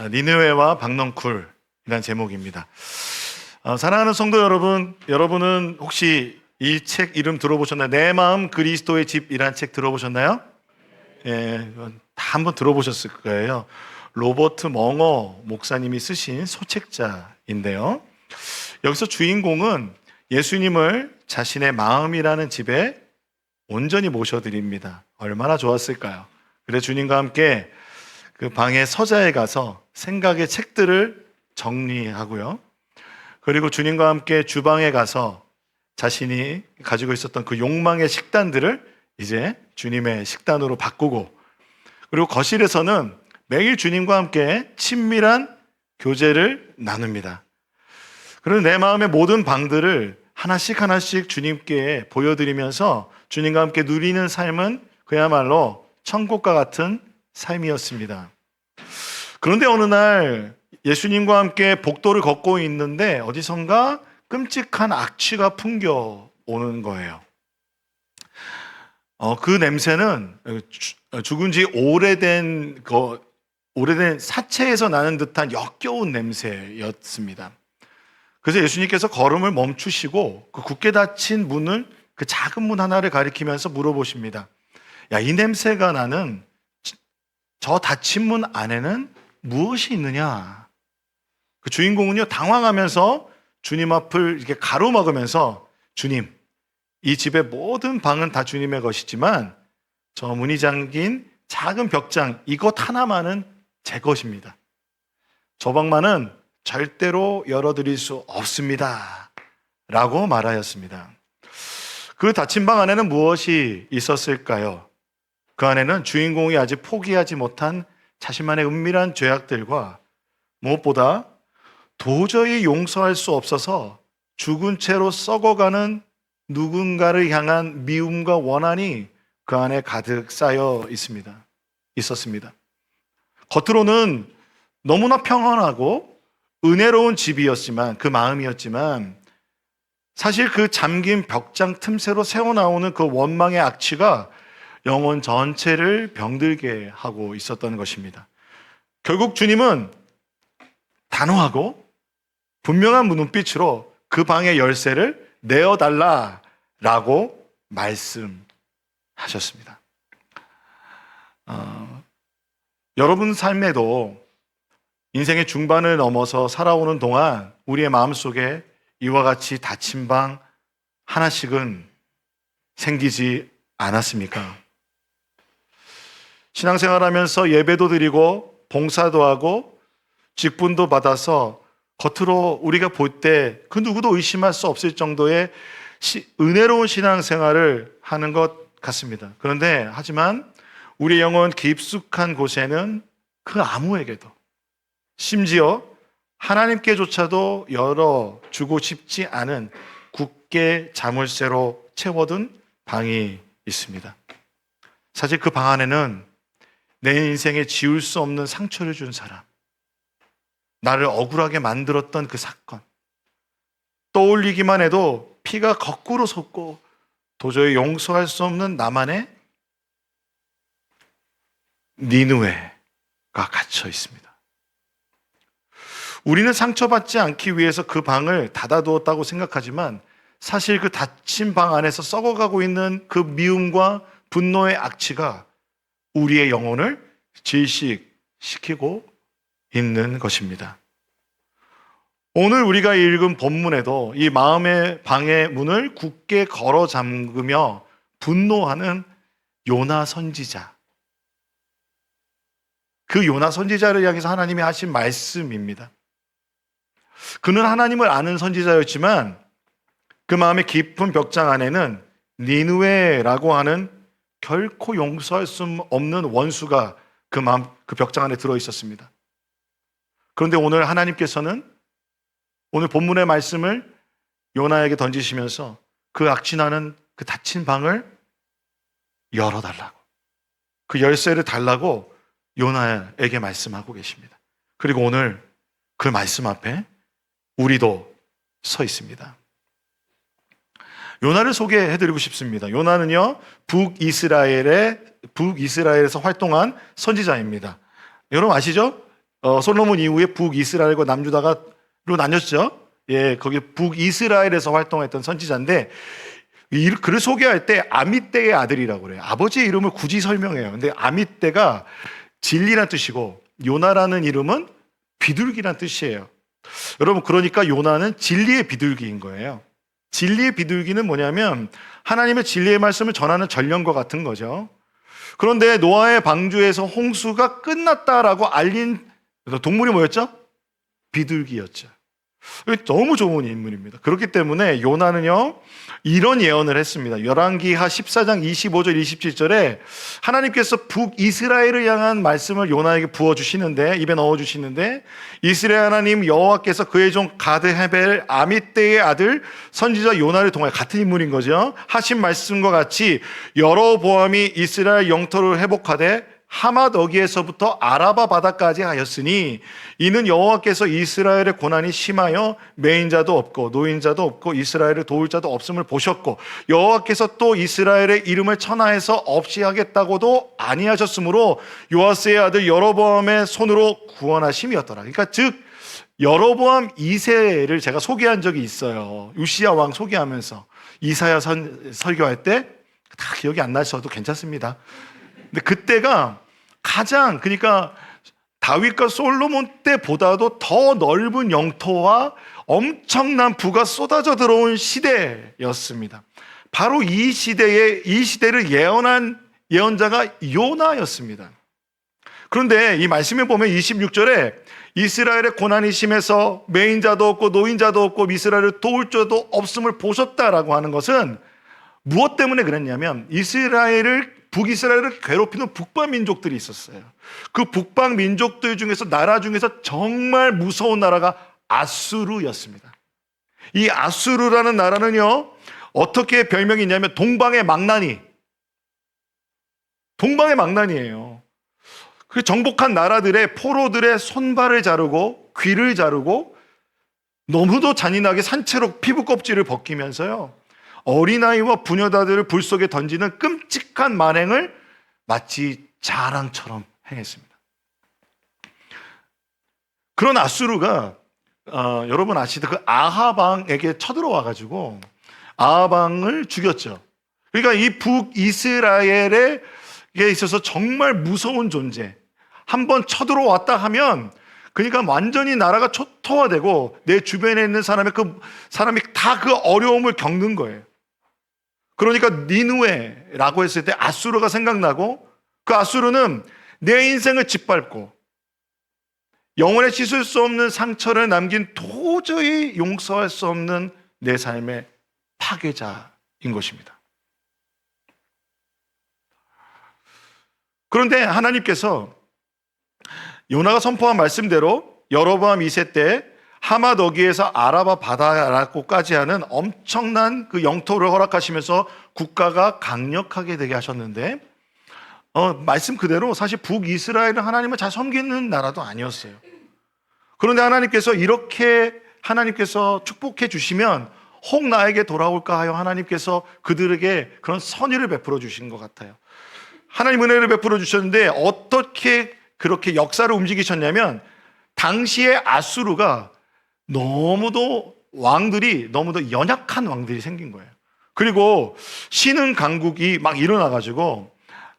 니느웨와 박넝쿨이라는 제목입니다. 사랑하는 성도 여러분, 여러분은 혹시 이 책 이름 들어보셨나요? 내 마음 그리스도의 집이라는 책 들어보셨나요? 예, 다 한번 들어보셨을 거예요. 로버트 멍어 목사님이 쓰신 소책자인데요. 여기서 주인공은 예수님을 자신의 마음이라는 집에 온전히 모셔드립니다. 얼마나 좋았을까요? 그래 주님과 함께 그 방의 서자에 가서 생각의 책들을 정리하고요. 그리고 주님과 함께 주방에 가서 자신이 가지고 있었던 그 욕망의 식단들을 이제 주님의 식단으로 바꾸고, 그리고 거실에서는 매일 주님과 함께 친밀한 교제를 나눕니다. 그리고 내 마음의 모든 방들을 하나씩 주님께 보여드리면서 주님과 함께 누리는 삶은 그야말로 천국과 같은 삶이었습니다. 그런데 어느 날 예수님과 함께 복도를 걷고 있는데 어디선가 끔찍한 악취가 풍겨오는 거예요. 그 냄새는 죽은 지 오래된 사체에서 나는 듯한 역겨운 냄새였습니다. 그래서 예수님께서 걸음을 멈추시고 그 굳게 닫힌 문을, 그 작은 문 하나를 가리키면서 물어보십니다. 야, 이 냄새가 나는 저 닫힌 문 안에는 무엇이 있느냐? 그 주인공은요, 당황하면서 주님 앞을 이렇게 가로막으면서, 주님, 이 집의 모든 방은 다 주님의 것이지만 저 문이 잠긴 작은 벽장 이것 하나만은 제 것입니다. 저 방만은 절대로 열어드릴 수 없습니다 라고 말하였습니다. 그 닫힌 방 안에는 무엇이 있었을까요? 그 안에는 주인공이 아직 포기하지 못한 자신만의 은밀한 죄악들과 무엇보다 도저히 용서할 수 없어서 죽은 채로 썩어가는 누군가를 향한 미움과 원한이 그 안에 가득 쌓여 있었습니다. 겉으로는 너무나 평안하고 은혜로운 집이었지만, 그 마음이었지만, 사실 그 잠긴 벽장 틈새로 새어나오는 그 원망의 악취가 영혼 전체를 병들게 하고 있었던 것입니다. 결국 주님은 단호하고 분명한 눈빛으로 그 방의 열쇠를 내어달라라고 말씀하셨습니다. 여러분 삶에도 인생의 중반을 넘어서 살아오는 동안 우리의 마음속에 이와 같이 닫힌 방 하나씩은 생기지 않았습니까? 신앙생활하면서 예배도 드리고 봉사도 하고 직분도 받아서 겉으로 우리가 볼 때 그 누구도 의심할 수 없을 정도의 은혜로운 신앙생활을 하는 것 같습니다. 그런데 하지만 우리의 영혼 깊숙한 곳에는 그 아무에게도, 심지어 하나님께조차도 열어주고 싶지 않은 굳게 자물쇠로 채워둔 방이 있습니다. 사실 그 방 안에는 내 인생에 지울 수 없는 상처를 준 사람, 나를 억울하게 만들었던 그 사건, 떠올리기만 해도 피가 거꾸로 솟고 도저히 용서할 수 없는 나만의 니느웨가 갇혀 있습니다. 우리는 상처받지 않기 위해서 그 방을 닫아두었다고 생각하지만 사실 그 닫힌 방 안에서 썩어가고 있는 그 미움과 분노의 악취가 우리의 영혼을 질식시키고 있는 것입니다. 오늘 우리가 읽은 본문에도 이 마음의 방의 문을 굳게 걸어 잠그며 분노하는 요나 선지자, 그 요나 선지자를 향해서 하나님이 하신 말씀입니다. 그는 하나님을 아는 선지자였지만 그 마음의 깊은 벽장 안에는 니느웨라고 하는 결코 용서할 수 없는 원수가 그 벽장 안에 들어 있었습니다. 그런데 오늘 하나님께서는 오늘 본문의 말씀을 요나에게 던지시면서 그 악취나는 그 닫힌 방을 열어달라고, 그 열쇠를 달라고 요나에게 말씀하고 계십니다. 그리고 오늘 그 말씀 앞에 우리도 서 있습니다. 요나를 소개해드리고 싶습니다. 요나는요, 북이스라엘에서 활동한 선지자입니다. 여러분 아시죠? 솔로몬 이후에 북이스라엘과 남유다가로 나뉘었죠. 예, 거기 북이스라엘에서 활동했던 선지자인데 그를 소개할 때 아미떼의 아들이라고 그래요. 아버지의 이름을 굳이 설명해요. 근데 아미떼가 진리란 뜻이고 요나라는 이름은 비둘기란 뜻이에요. 여러분, 그러니까 요나는 진리의 비둘기인 거예요. 진리의 비둘기는 뭐냐면 하나님의 진리의 말씀을 전하는 전령과 같은 거죠. 그런데 노아의 방주에서 홍수가 끝났다라고 알린 동물이 뭐였죠? 비둘기였죠. 너무 좋은 인물입니다. 그렇기 때문에 요나는요 이런 예언을 했습니다. 열왕기하 14장 25절 27절에 하나님께서 북이스라엘을 향한 말씀을 요나에게 부어주시는데, 입에 넣어주시는데, 이스라엘 하나님 여호와께서 그의 종 가드 헤벨 아미떼의 아들 선지자 요나를 통하여, 같은 인물인 거죠, 하신 말씀과 같이 여로보암이 이스라엘 영토를 회복하되 하맛 어기에서부터 아라바 바다까지 하였으니 이는 여호와께서 이스라엘의 고난이 심하여 매인자도 없고 노인자도 없고 이스라엘을 도울 자도 없음을 보셨고 여호와께서 또 이스라엘의 이름을 천하에서 없이 하겠다고도 아니하셨으므로 요아스의 아들 여로보암의 손으로 구원하심이었더라. 그러니까 즉 여로보암 2세를 제가 소개한 적이 있어요. 요시야 왕 소개하면서 이사야 설교할 때 다 기억이 안 나셔도 괜찮습니다. 근데 그때가 가장, 그러니까 다윗과 솔로몬 때보다도 더 넓은 영토와 엄청난 부가 쏟아져 들어온 시대였습니다. 바로 이 시대를 예언한 예언자가 요나였습니다. 그런데 이 말씀에 보면 26절에 이스라엘의 고난이 심해서 매인자도 없고 노인자도 없고 이스라엘을 도울 자도 없음을 보셨다라고 하는 것은 무엇 때문에 그랬냐면 북이스라엘을 괴롭히는 북방 민족들이 있었어요. 그 북방 민족들 중에서, 나라 중에서 정말 무서운 나라가 아수르였습니다. 이 아수르라는 나라는요 어떻게 별명이 있냐면 동방의 망나니예요. 그 정복한 나라들의 포로들의 손발을 자르고 귀를 자르고 너무도 잔인하게 산채로 피부 껍질을 벗기면서요 어린아이와 부녀자들을 불 속에 던지는 끔찍한 만행을 마치 자랑처럼 행했습니다. 그런 아수르가 여러분 아시듯 그 아하방에게 쳐들어와가지고 아하방을 죽였죠. 그러니까 이 북이스라엘에 있어서 정말 무서운 존재, 한번 쳐들어왔다 하면 그러니까 완전히 나라가 초토화되고 내 주변에 있는 사람이 다 그 어려움을 겪는 거예요. 그러니까 니느웨라고 했을 때 아수르가 생각나고, 그 아수르는 내 인생을 짓밟고 영원에 씻을 수 없는 상처를 남긴 도저히 용서할 수 없는 내 삶의 파괴자인 것입니다. 그런데 하나님께서 요나가 선포한 말씀대로 여로보암 2세 때 하맛 어기에서 아라바 바다라고까지 하는 엄청난 그 영토를 허락하시면서 국가가 강력하게 되게 하셨는데 말씀 그대로 사실 북이스라엘은 하나님을 잘 섬기는 나라도 아니었어요. 그런데 하나님께서 이렇게 축복해 주시면 혹 나에게 돌아올까 하여 하나님께서 그들에게 그런 선의를 베풀어 주신 것 같아요. 하나님 은혜를 베풀어 주셨는데 어떻게 그렇게 역사를 움직이셨냐면 당시에 아수르가 너무도 연약한 왕들이 생긴 거예요. 그리고 신흥 강국이 막 일어나가지고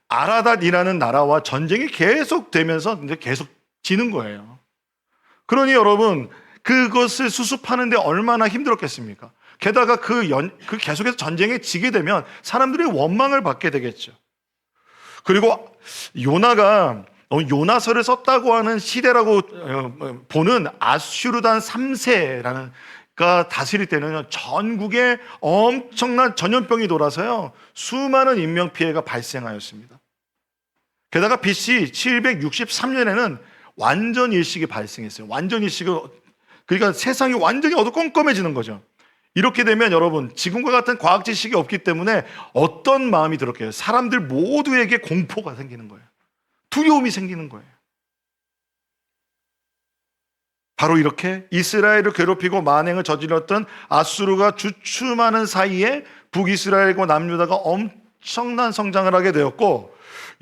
아라닷이라는 나라와 전쟁이 계속 되면서 이제 계속 지는 거예요. 그러니 여러분 그것을 수습하는데 얼마나 힘들었겠습니까? 게다가 계속해서 전쟁에 지게 되면 사람들이 원망을 받게 되겠죠. 그리고 요나가 요나서를 썼다고 하는 시대라고 보는 아슈르단 3세가 다스릴 때는 전국에 엄청난 전염병이 돌아서요 수많은 인명피해가 발생하였습니다. 게다가 BC 763년에는 완전 일식이 발생했어요. 완전 일식은 그러니까 세상이 완전히 어두컴컴해지는 거죠. 이렇게 되면 여러분 지금과 같은 과학 지식이 없기 때문에 어떤 마음이 들었겠어요? 사람들 모두에게 공포가 생기는 거예요. 두려움이 생기는 거예요. 바로 이렇게 이스라엘을 괴롭히고 만행을 저질렀던 아수르가 주춤하는 사이에 북이스라엘과 남유다가 엄청난 성장을 하게 되었고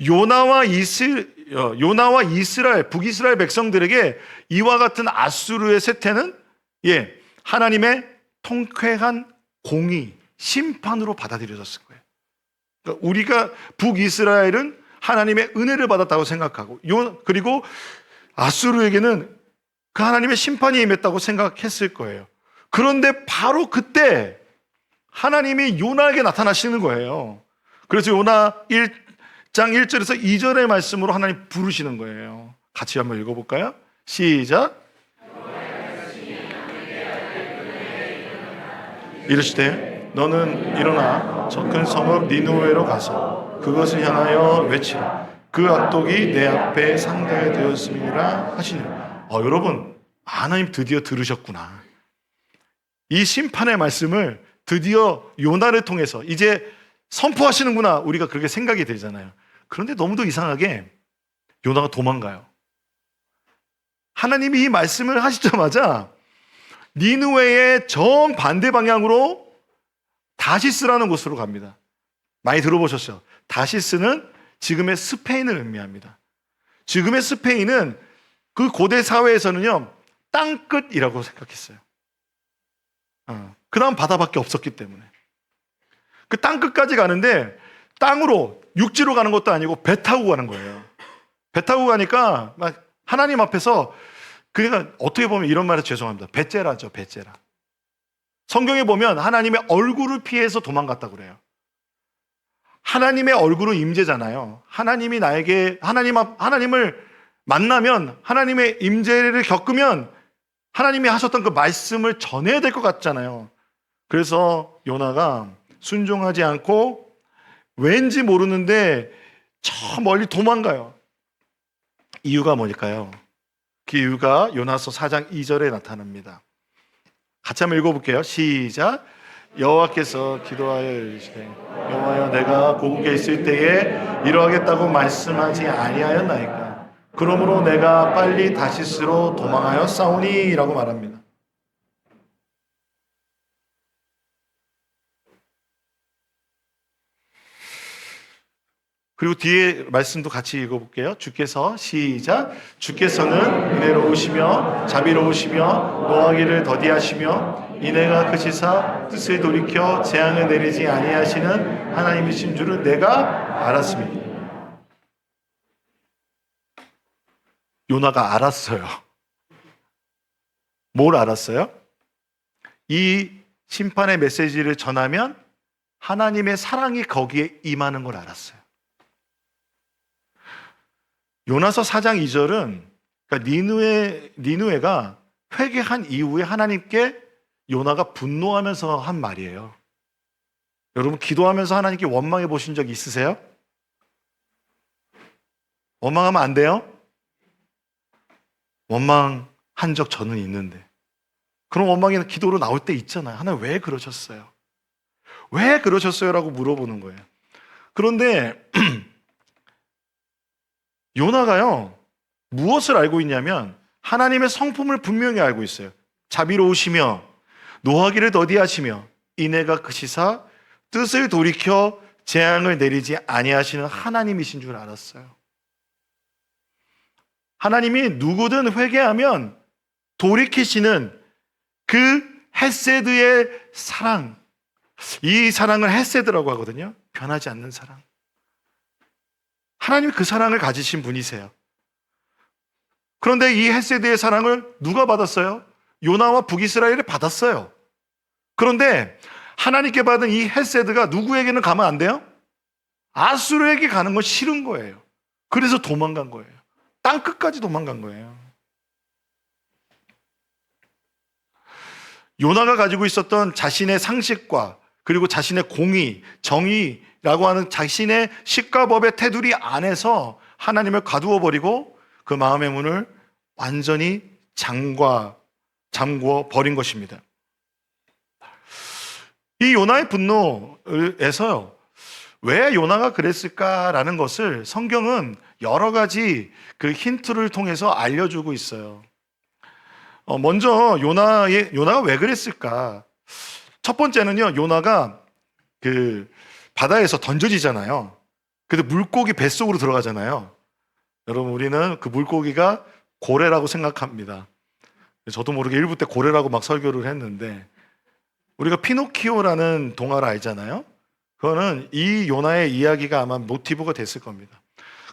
요나와 이스라엘, 북이스라엘 백성들에게 이와 같은 아수르의 세태는 하나님의 통쾌한 공의, 심판으로 받아들여졌을 거예요. 그러니까 우리가 북이스라엘은 하나님의 은혜를 받았다고 생각하고, 그리고 아수르에게는 그 하나님의 심판이 임했다고 생각했을 거예요. 그런데 바로 그때 하나님이 요나에게 나타나시는 거예요. 그래서 요나 1장 1절에서 2절의 말씀으로 하나님 부르시는 거예요. 같이 한번 읽어볼까요? 시작. 이르시되 너는 일어나 저 큰 성읍 니느웨로 가서 그것을 향하여 외치라. 그 악독이 내 앞에 상대되었음이라 하시니. 여러분, 하나님 드디어 들으셨구나. 이 심판의 말씀을 드디어 요나를 통해서 이제 선포하시는구나, 우리가 그렇게 생각이 되잖아요. 그런데 너무도 이상하게 요나가 도망가요. 하나님이 이 말씀을 하시자마자 니느웨의 정반대 방향으로 다시스라는 곳으로 갑니다. 많이 들어보셨죠? 다시스는 지금의 스페인을 의미합니다. 지금의 스페인은 그 고대 사회에서는요, 땅끝이라고 생각했어요. 그 다음 바다밖에 없었기 때문에. 그 땅끝까지 가는데 땅으로, 육지로 가는 것도 아니고 배 타고 가는 거예요. 배 타고 가니까 막 하나님 앞에서, 그러니까 어떻게 보면 이런 말에 죄송합니다. 배째라죠, 배째라. 성경에 보면 하나님의 얼굴을 피해서 도망갔다고 그래요. 하나님의 얼굴은 임재잖아요. 하나님이 나에게, 하나님을 만나면, 하나님의 임재를 겪으면 하나님이 하셨던 그 말씀을 전해야 될 것 같잖아요. 그래서 요나가 순종하지 않고 왠지 모르는데 저 멀리 도망가요. 이유가 뭘까요? 그 이유가 요나서 4장 2절에 나타납니다. 같이 한번 읽어볼게요. 시작. 여호와께서 기도하여 이르시되 여호와여 내가 고국에 있을 때에 이러하겠다고 말씀하지 아니하였나이까. 그러므로 내가 빨리 다시스로 도망하여 싸우니 라고 말합니다. 그리고 뒤에 말씀도 같이 읽어볼게요. 주께서, 시작. 주께서는 은혜로우시며 자비로우시며 노하기를 더디하시며 인애가 크시사 뜻을 돌이켜 재앙을 내리지 아니하시는 하나님이신 줄을 내가 알았습니다. 요나가 알았어요. 뭘 알았어요? 이 심판의 메시지를 전하면 하나님의 사랑이 거기에 임하는 걸 알았어요. 요나서 4장 2절은 그러니까 니느웨가 회개한 이후에 하나님께 요나가 분노하면서 한 말이에요. 여러분, 기도하면서 하나님께 원망해 보신 적 있으세요? 원망하면 안 돼요? 원망한 적 저는 있는데, 그런 원망이 기도로 나올 때 있잖아요. 하나님 왜 그러셨어요? 왜 그러셨어요? 라고 물어보는 거예요. 그런데 요나가요, 무엇을 알고 있냐면 하나님의 성품을 분명히 알고 있어요. 자비로우시며 노하기를 더디하시며 인애가 크시사 뜻을 돌이켜 재앙을 내리지 아니하시는 하나님이신 줄 알았어요. 하나님이 누구든 회개하면 돌이키시는 그 헤세드의 사랑, 이 사랑을 헤세드라고 하거든요. 변하지 않는 사랑. 하나님이 그 사랑을 가지신 분이세요. 그런데 이 헤세드의 사랑을 누가 받았어요? 요나와 북이스라엘이 받았어요. 그런데 하나님께 받은 이 헤세드가 누구에게는 가면 안 돼요? 아수르에게 가는 건 싫은 거예요. 그래서 도망간 거예요. 땅끝까지 도망간 거예요. 요나가 가지고 있었던 자신의 상식과 그리고 자신의 공의, 정의라고 하는 자신의 식과 법의 테두리 안에서 하나님을 가두어 버리고 그 마음의 문을 완전히 잠궈 버린 것입니다. 이 요나의 분노에서요, 왜 요나가 그랬을까라는 것을 성경은 여러 가지 그 힌트를 통해서 알려주고 있어요. 먼저 요나가 왜 그랬을까? 첫 번째는요, 요나가 그 바다에서 던져지잖아요. 근데 물고기 뱃속으로 들어가잖아요. 여러분, 우리는 그 물고기가 고래라고 생각합니다. 저도 모르게 일부 때 고래라고 막 설교를 했는데, 우리가 피노키오라는 동화를 알잖아요. 그거는 이 요나의 이야기가 아마 모티브가 됐을 겁니다.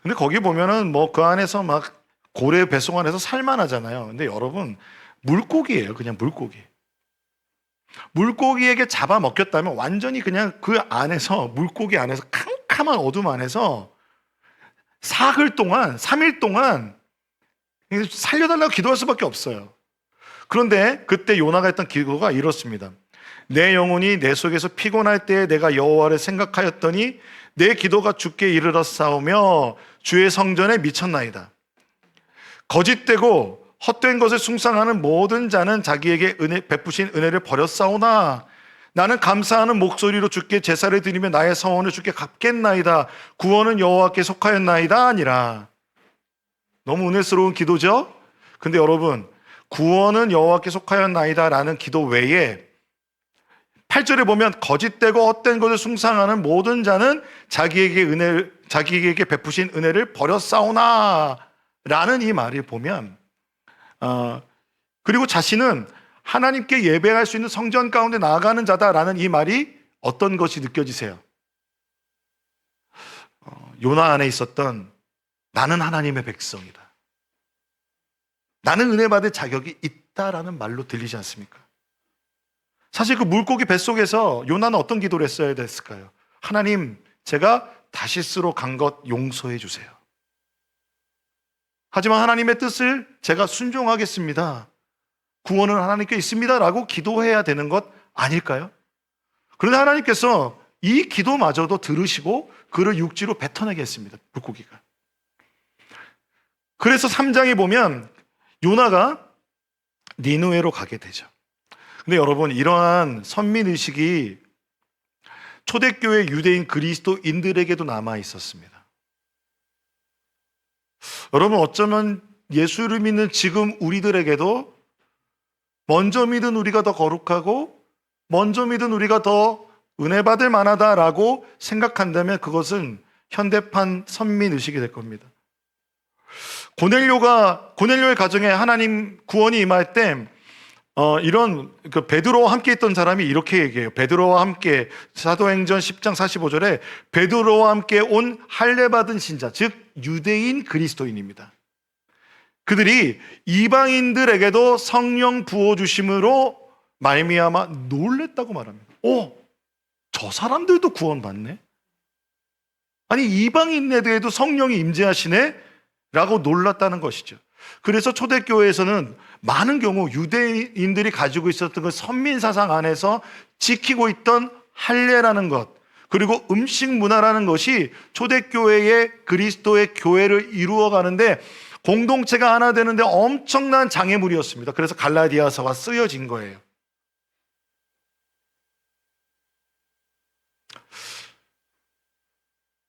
근데 거기 보면은 뭐 그 안에서 막 고래 뱃속 안에서 살만하잖아요. 근데 여러분, 물고기예요. 그냥 물고기. 물고기에게 잡아먹혔다면 완전히 그냥 그 안에서, 물고기 안에서, 캄캄한 어둠 안에서 사흘 동안, 3일 동안 살려달라고 기도할 수밖에 없어요. 그런데 그때 요나가 했던 기도가 이렇습니다. 내 영혼이 내 속에서 피곤할 때에 내가 여호와를 생각하였더니 내 기도가 주께 이르렀사오며 주의 성전에 미쳤나이다. 거짓되고 헛된 것을 숭상하는 모든 자는 자기에게 베푸신 은혜를 버렸사오나 나는 감사하는 목소리로 주께 제사를 드리며 나의 서원을 주께 갚겠나이다. 구원은 여호와께 속하였나이다 아니라. 너무 은혜스러운 기도죠? 근데 여러분, 구원은 여호와께 속하였나이다 라는 기도 외에 8절에 보면 거짓되고 헛된 것을 숭상하는 모든 자는 자기에게 베푸신 은혜를 버렸사오나 라는 이 말을 보면, 그리고 자신은 하나님께 예배할 수 있는 성전 가운데 나아가는 자다라는 이 말이 어떤 것이 느껴지세요? 요나 안에 있었던 나는 하나님의 백성이다, 나는 은혜 받을 자격이 있다라는 말로 들리지 않습니까? 사실 그 물고기 뱃속에서 요나는 어떤 기도를 했어야 됐을까요? 하나님, 제가 다시스로 간 것 용서해 주세요. 하지만 하나님의 뜻을 제가 순종하겠습니다, 구원은 하나님께 있습니다 라고 기도해야 되는 것 아닐까요? 그런데 하나님께서 이 기도마저도 들으시고 그를 육지로 뱉어내게 했습니다, 물고기가. 그래서 3장에 보면 요나가 니느웨로 가게 되죠. 근데 여러분, 이러한 선민의식이 초대교회 유대인 그리스도인들에게도 남아 있었습니다. 여러분, 어쩌면 예수를 믿는 지금 우리들에게도 먼저 믿은 우리가 더 거룩하고 먼저 믿은 우리가 더 은혜 받을 만하다라고 생각한다면 그것은 현대판 선민의식이 될 겁니다. 고넬료의 가정에 하나님 구원이 임할 때 이런 베드로와 함께 있던 사람이 이렇게 얘기해요. 베드로와 함께, 사도행전 10장 45절에 베드로와 함께 온 할례 받은 신자, 즉 유대인 그리스도인입니다. 그들이 이방인들에게도 성령 부어 주심으로 말미암아 놀랬다고 말합니다. 저 사람들도 구원받네? 아니, 이방인에게도 성령이 임재하시네? 라고 놀랐다는 것이죠. 그래서 초대교회에서는 많은 경우 유대인들이 가지고 있었던 그 선민사상 안에서 지키고 있던 할례라는 것, 그리고 음식 문화라는 것이 초대교회의 그리스도의 교회를 이루어가는데 공동체가 하나 되는데 엄청난 장애물이었습니다. 그래서 갈라디아서가 쓰여진 거예요.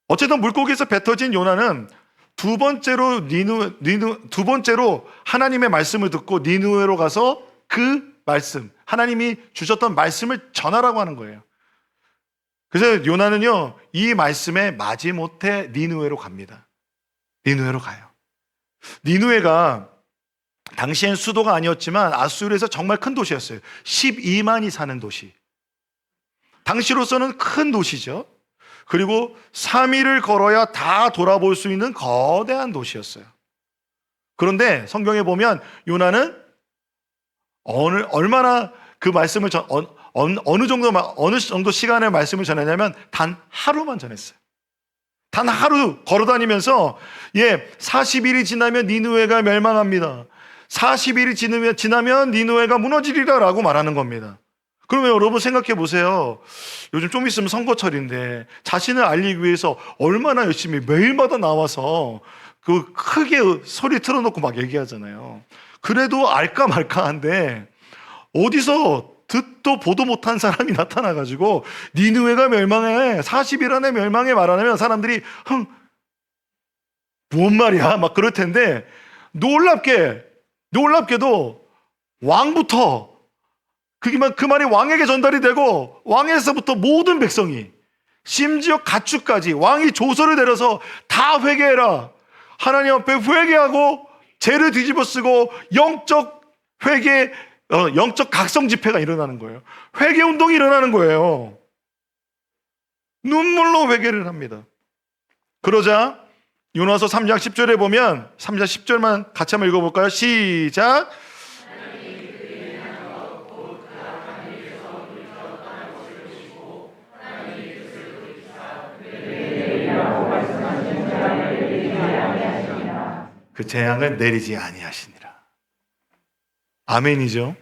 어쨌든 물고기에서 뱉어진 요나는 두 번째로 하나님의 말씀을 듣고 니느웨로 가서 그 말씀, 하나님이 주셨던 말씀을 전하라고 하는 거예요. 그래서 요나는요, 이 말씀에 마지못해 니느웨로 갑니다. 니느웨로 가요. 니느웨가 당시엔 수도가 아니었지만 아수르에서 정말 큰 도시였어요. 12만이 사는 도시. 당시로서는 큰 도시죠. 그리고 3일을 걸어야 다 돌아볼 수 있는 거대한 도시였어요. 그런데 성경에 보면 요나는 얼마나 그 말씀을 어느 정도 시간의 말씀을 전했냐면 단 하루만 전했어요. 단 하루 걸어다니면서 40일이 지나면 니느웨가 멸망합니다. 40일이 지나면 니느웨가 무너지리라 라고 말하는 겁니다. 그러면 여러분 생각해 보세요. 요즘 좀 있으면 선거철인데 자신을 알리기 위해서 얼마나 열심히 매일마다 나와서 그 크게 소리 틀어놓고 막 얘기하잖아요. 그래도 알까 말까한데 어디서 듣도 보도 못한 사람이 나타나가지고 니느웨가 멸망해, 40일 안에 멸망해 말하면 사람들이 뭔 말이야 막 그럴 텐데, 놀랍게도 왕부터 그 말이 왕에게 전달이 되고 왕에서부터 모든 백성이 심지어 가축까지 왕이 조서를 내려서 다 회개해라. 하나님 앞에 회개하고 죄를 뒤집어 쓰고 영적 회개, 영적 각성 집회가 일어나는 거예요. 회개 운동이 일어나는 거예요. 눈물로 회개를 합니다. 그러자 요나서 3장 10절에 보면 3장 10절만 같이 한번 읽어볼까요? 시작. 그 재앙을 내리지 아니하시니라. 아멘이죠?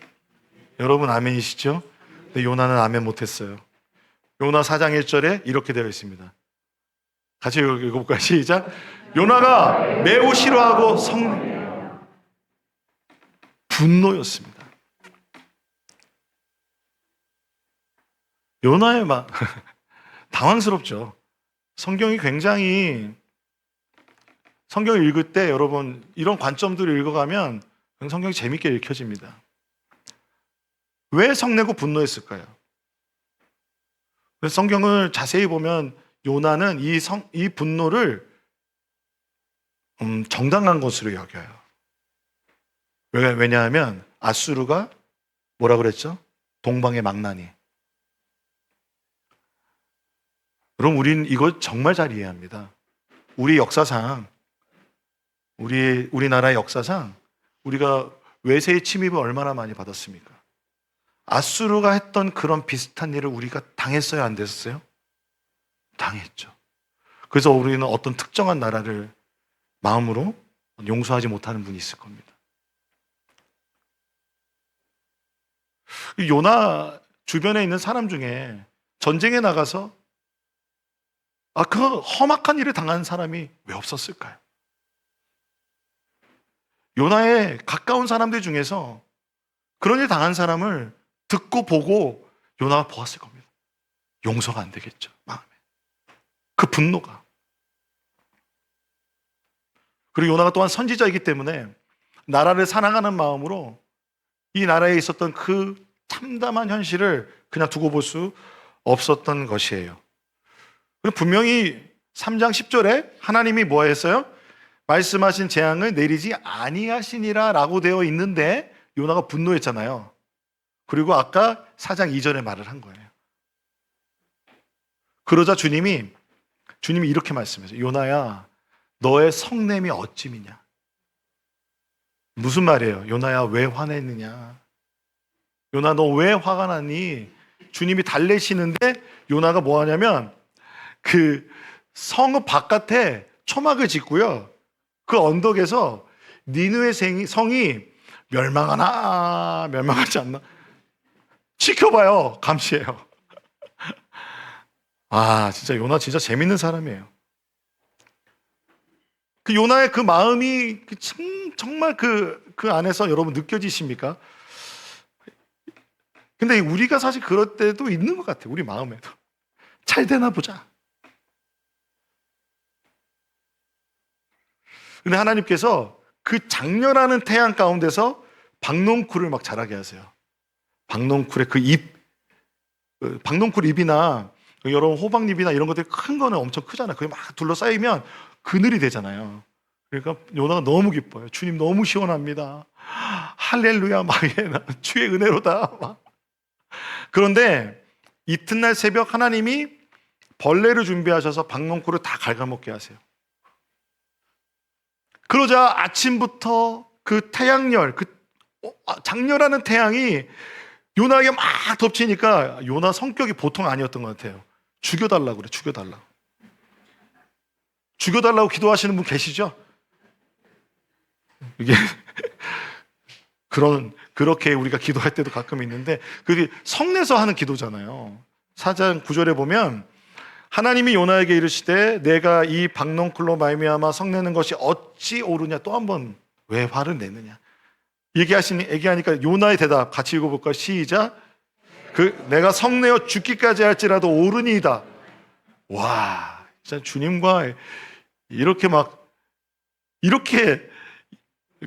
여러분 아멘이시죠? 근데 요나는 아멘 못했어요. 요나 4장 1절에 이렇게 되어 있습니다. 같이 읽어볼까요? 시작. 요나가 매우 싫어하고 분노였습니다. 요나의 당황스럽죠. 성경이 굉장히, 성경을 읽을 때 여러분 이런 관점들을 읽어가면 성경이 재밌게 읽혀집니다. 왜 성내고 분노했을까요? 그래서 성경을 자세히 보면 요나는 이 분노를 정당한 것으로 여겨요. 왜냐하면 아수르가 뭐라 그랬죠? 동방의 망나니. 그럼 우린 이거 정말 잘 이해합니다. 우리 역사상, 우리나라의 역사상 우리가 외세의 침입을 얼마나 많이 받았습니까? 아수르가 했던 그런 비슷한 일을 우리가 당했어요, 안 됐어요? 당했죠. 그래서 우리는 어떤 특정한 나라를 마음으로 용서하지 못하는 분이 있을 겁니다. 요나 주변에 있는 사람 중에 전쟁에 나가서 그 험악한 일을 당한 사람이 왜 없었을까요? 요나의 가까운 사람들 중에서 그런 일 당한 사람을 듣고 보고 요나가 보았을 겁니다. 용서가 안 되겠죠, 마음에. 그 분노가. 그리고 요나가 또한 선지자이기 때문에 나라를 사랑하는 마음으로 이 나라에 있었던 그 참담한 현실을 그냥 두고 볼 수 없었던 것이에요. 그리고 분명히 3장 10절에 하나님이 뭐 했어요? 말씀하신 재앙을 내리지 아니하시니라 라고 되어 있는데 요나가 분노했잖아요. 그리고 아까 4장 2절에 말을 한 거예요. 그러자 주님이 이렇게 말씀하세요. 요나야, 너의 성냄이 어찌미냐? 무슨 말이에요? 요나야, 왜 화냈느냐? 요나, 너 왜 화가 나니? 주님이 달래시는데 요나가 뭐 하냐면 그 성읍 바깥에 초막을 짓고요. 그 언덕에서 니느웨 성이 멸망하나 멸망하지 않나 지켜봐요. 감시해요. 진짜 요나 진짜 재밌는 사람이에요. 그 요나의 그 마음이 정말 그 안에서 여러분 느껴지십니까? 근데 우리가 사실 그럴 때도 있는 것 같아요. 우리 마음에도. 잘 되나 보자. 근데 하나님께서 그 장렬하는 태양 가운데서 박농쿨을 막 자라게 하세요. 박농쿨의 그 잎, 박농쿨 잎이나 여러분 호박잎이나 이런 것들이 큰 거는 엄청 크잖아요. 그게 막 둘러싸이면 그늘이 되잖아요. 그러니까 요나가 너무 기뻐요. 주님 너무 시원합니다. 할렐루야, 주의 은혜로다. 막. 그런데 이튿날 새벽 하나님이 벌레를 준비하셔서 박농쿨을 다 갉아먹게 하세요. 그러자 아침부터 그 태양열, 장렬하는 태양이 요나에게 막 덮치니까 요나 성격이 보통 아니었던 것 같아요. 죽여달라고 그래, 죽여달라고. 죽여달라고 기도하시는 분 계시죠? 이게 그렇게 우리가 기도할 때도 가끔 있는데 그게 성내서 하는 기도잖아요. 4장 9절에 보면 하나님이 요나에게 이르시되 내가 이 박농쿨로 말미암아 성내는 것이 어찌 옳으냐. 또 한 번 왜 화를 내느냐 얘기하니까 요나의 대답 같이 읽어볼까요? 시작. 내가 성내어 죽기까지 할지라도 옳으니이다. 와, 진짜 주님과 이렇게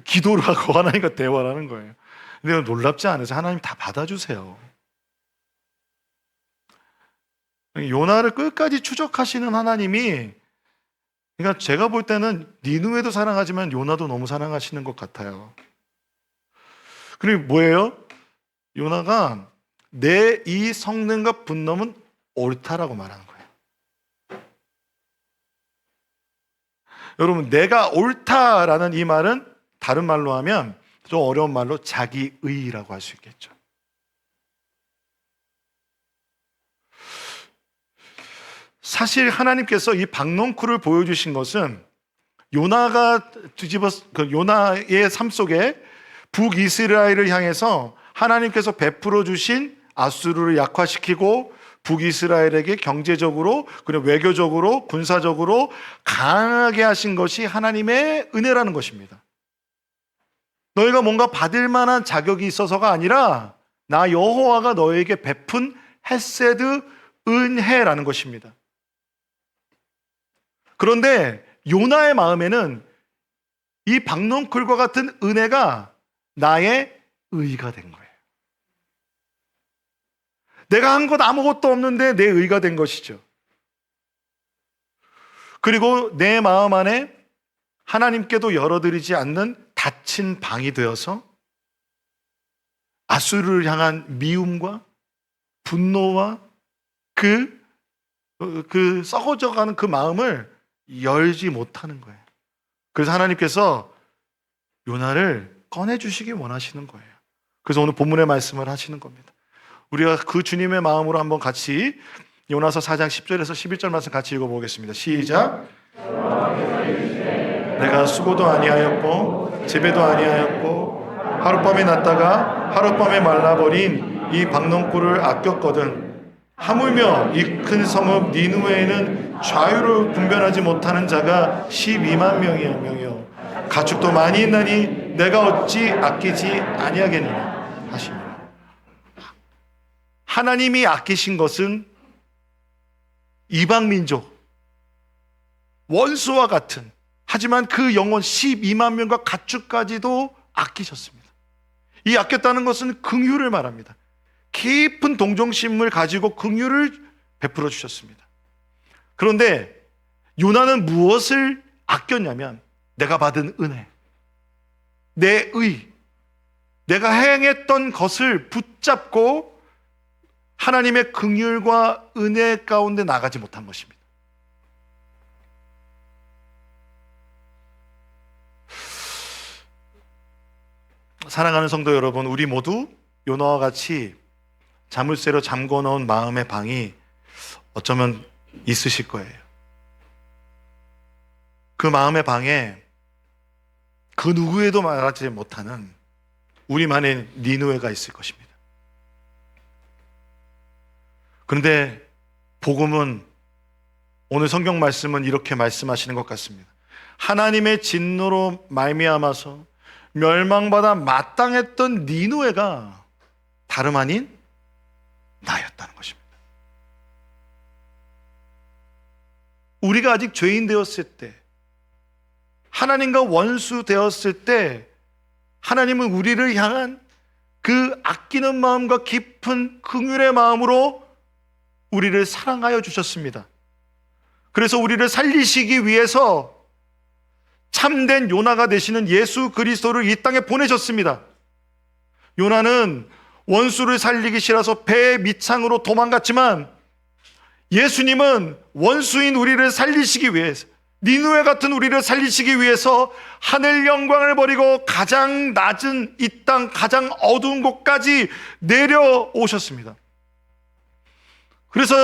기도를 하고 하나님과 대화를 하는 거예요. 근데 놀랍지 않으세요? 하나님 다 받아주세요. 요나를 끝까지 추적하시는 하나님이, 그러니까 제가 볼 때는 니느웨도 사랑하지만 요나도 너무 사랑하시는 것 같아요. 그리고 뭐예요? 요나가 내 이 성능과 분nom은 옳다라고 말하는 거예요. 여러분, 내가 옳다라는 이 말은 다른 말로 하면, 좀 어려운 말로 자기의라고 할 수 있겠죠. 사실 하나님께서 이 박농쿨을 보여주신 것은 요나가 요나의 삶 속에 북이스라엘을 향해서 하나님께서 베풀어 주신 아수르를 약화시키고 북이스라엘에게 경제적으로 그리고 외교적으로 군사적으로 강하게 하신 것이 하나님의 은혜라는 것입니다. 너희가 뭔가 받을 만한 자격이 있어서가 아니라 나 여호와가 너희에게 베푼 헤세드, 은혜라는 것입니다. 그런데 요나의 마음에는 이 박농쿨과 같은 은혜가 나의 의가 된 거예요. 내가 한 것 아무것도 없는데 내 의가 된 것이죠. 그리고 내 마음 안에 하나님께도 열어드리지 않는 닫힌 방이 되어서 아수르를 향한 미움과 분노와 그 썩어져가는 그 마음을 열지 못하는 거예요. 그래서 하나님께서 요나를 꺼내주시기 원하시는 거예요. 그래서 오늘 본문의 말씀을 하시는 겁니다. 우리가 그 주님의 마음으로 한번 같이 요나서 4장 10절에서 11절 말씀 같이 읽어보겠습니다. 시작. 내가 수고도 아니하였고 재배도 아니하였고 하룻밤에 났다가 하룻밤에 말라버린 이 박농쿨을 아꼈거든. 하물며 이 큰 성읍 니느웨에는 좌우를 분별하지 못하는 자가 12만 명이요 가축도 많이 있나니 내가 어찌 아끼지 아니하겠느냐 하시니, 하나님이 아끼신 것은 이방 민족 원수와 같은, 하지만 그 영혼 12만 명과 가축까지도 아끼셨습니다. 이 아꼈다는 것은 긍휼을 말합니다. 깊은 동정심을 가지고 긍휼을 베풀어 주셨습니다. 그런데 요나는 무엇을 아꼈냐면 내가 받은 은혜, 내 의, 내가 행했던 것을 붙잡고 하나님의 긍휼과 은혜 가운데 나가지 못한 것입니다. 사랑하는 성도 여러분, 우리 모두 요나와 같이 자물쇠로 잠궈 놓은 마음의 방이 어쩌면 있으실 거예요. 그 마음의 방에 그 누구에도 말하지 못하는 우리만의 니느웨가 있을 것입니다. 그런데 복음은, 오늘 성경 말씀은 이렇게 말씀하시는 것 같습니다. 하나님의 진노로 말미암아서 멸망받아 마땅했던 니느웨가 다름 아닌 나였다는 것입니다. 우리가 아직 죄인 되었을 때, 하나님과 원수 되었을 때, 하나님은 우리를 향한 그 아끼는 마음과 깊은 긍휼의 마음으로 우리를 사랑하여 주셨습니다. 그래서 우리를 살리시기 위해서 참된 요나가 되시는 예수 그리스도를 이 땅에 보내셨습니다. 요나는 원수를 살리기 싫어서 배 밑창으로 도망갔지만 예수님은 원수인 우리를 살리시기 위해서, 니느웨 같은 우리를 살리시기 위해서 하늘 영광을 버리고 가장 낮은 이 땅, 가장 어두운 곳까지 내려오셨습니다. 그래서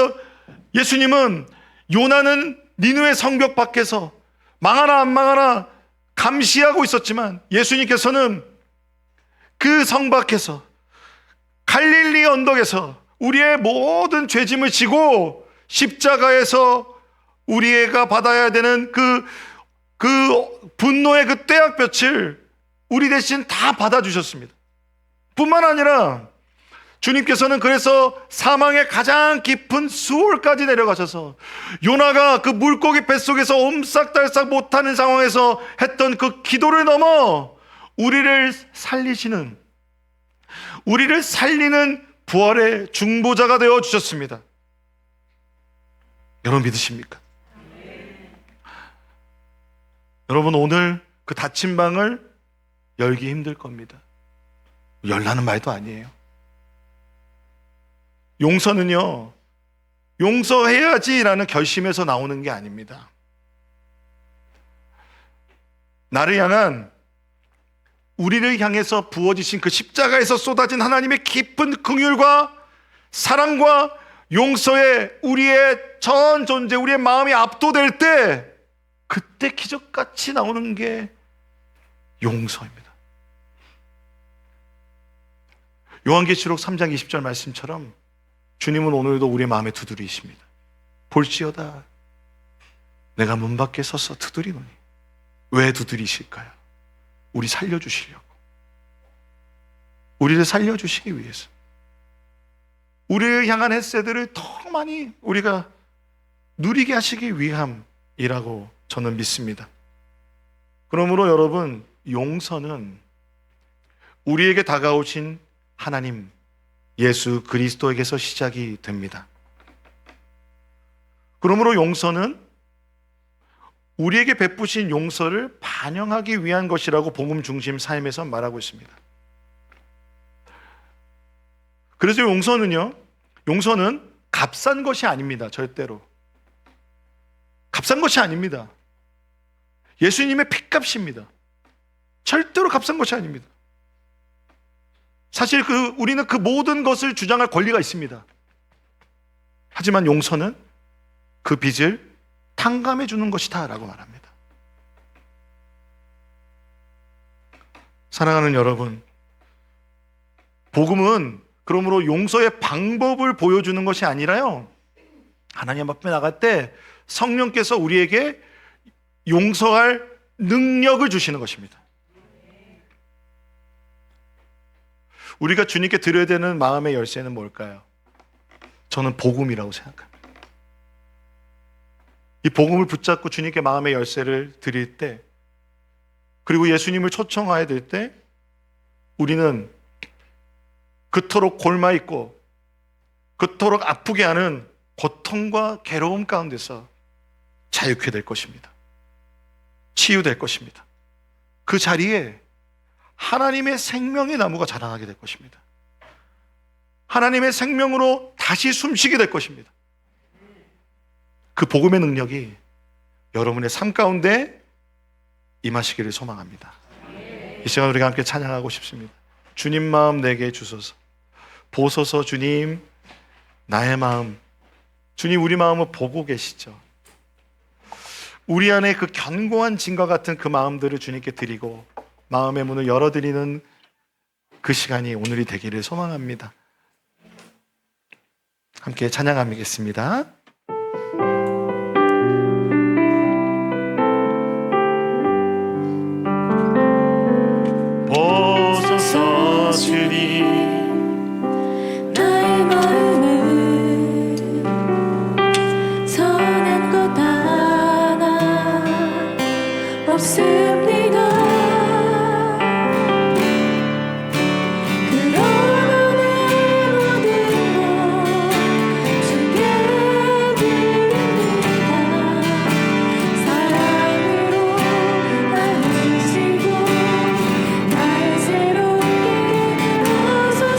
예수님은 요나는 니느웨 성벽 밖에서 망하나 안 망하나 감시하고 있었지만 예수님께서는 그 성 밖에서 갈릴리 언덕에서 우리의 모든 죄짐을 지고 십자가에서 우리가 받아야 되는 그 분노의 그 떼약볕을 우리 대신 다 받아주셨습니다. 뿐만 아니라 주님께서는 그래서 사망의 가장 깊은 수월까지 내려가셔서 요나가 그 물고기 뱃속에서 옴싹달싹 못하는 상황에서 했던 그 기도를 넘어 우리를 살리는 부활의 중보자가 되어 주셨습니다. 여러분 믿으십니까? 여러분 오늘 그 닫힌 방을 열기 힘들 겁니다. 열라는 말도 아니에요. 용서는요, 용서해야지라는 결심에서 나오는 게 아닙니다. 나를 향한, 우리를 향해서 부어지신 그 십자가에서 쏟아진 하나님의 깊은 긍휼과 사랑과 용서에 우리의 전 존재, 우리의 마음이 압도될 때, 그때 기적같이 나오는 게 용서입니다. 요한계시록 3장 20절 말씀처럼 주님은 오늘도 우리의 마음에 두드리십니다. 볼지어다 내가 문 밖에 서서 두드리노니. 왜 두드리실까요? 우리 살려주시려고. 우리를 살려주시기 위해서. 우리를 향한 햇새들을 더 많이 우리가 누리게 하시기 위함이라고 저는 믿습니다. 그러므로 여러분, 용서는 우리에게 다가오신 하나님 예수 그리스도에게서 시작이 됩니다. 그러므로 용서는 우리에게 베푸신 용서를 반영하기 위한 것이라고 복음 중심 삶에서 말하고 있습니다. 그래서 용서는 값싼 것이 아닙니다. 절대로 값싼 것이 아닙니다. 예수님의 핏값입니다. 절대로 값싼 것이 아닙니다. 사실 우리는 그 모든 것을 주장할 권리가 있습니다. 하지만 용서는 그 빚을 탕감해 주는 것이다 라고 말합니다. 사랑하는 여러분, 복음은 그러므로 용서의 방법을 보여주는 것이 아니라요, 하나님 앞에 나갈 때 성령께서 우리에게 용서할 능력을 주시는 것입니다. 우리가 주님께 드려야 되는 마음의 열쇠는 뭘까요? 저는 복음이라고 생각합니다. 이 복음을 붙잡고 주님께 마음의 열쇠를 드릴 때, 그리고 예수님을 초청하야 될 때, 우리는 그토록 골마있고 그토록 아프게 하는 고통과 괴로움 가운데서 자유케 될 것입니다. 치유될 것입니다. 그 자리에 하나님의 생명의 나무가 자라나게 될 것입니다. 하나님의 생명으로 다시 숨쉬게 될 것입니다. 그 복음의 능력이 여러분의 삶 가운데 임하시기를 소망합니다. 이 시간 우리가 함께 찬양하고 싶습니다. 주님 마음 내게 주소서. 보소서 주님 나의 마음. 주님 우리 마음을 보고 계시죠. 우리 안에 그 견고한 진과 같은 그 마음들을 주님께 드리고 마음의 문을 열어드리는 그 시간이 오늘이 되기를 소망합니다. 함께 찬양하겠습니다. 보소서 주님 나의 마음은 선한 것 하나 없습니다. 그러나 내 모든 것 주께 드립니다. 사랑으로 안으시고 날 새롭게 하소서.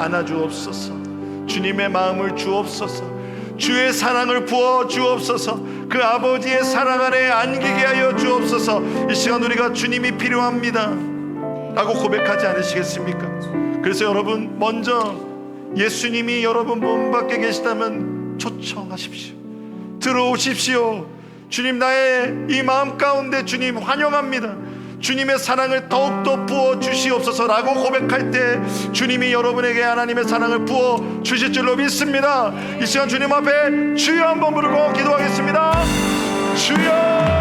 안아주옵소서. 주님의 마음을 주옵소서. 주의 사랑을 부어 주옵소서. 그 아버지의 사랑 안에 안기게 하여 주옵소서. 이 시간 우리가 주님이 필요합니다 라고 고백하지 않으시겠습니까? 그래서 여러분, 먼저 예수님이 여러분 문 밖에 계시다면 초청하십시오. 들어오십시오. 주님, 나의 이 마음 가운데 주님 환영합니다. 주님의 사랑을 더욱더 부어 주시옵소서라고 고백할 때 주님이 여러분에게 하나님의 사랑을 부어 주실 줄로 믿습니다. 이 시간 주님 앞에 주여 한번 부르고 기도하겠습니다. 주여.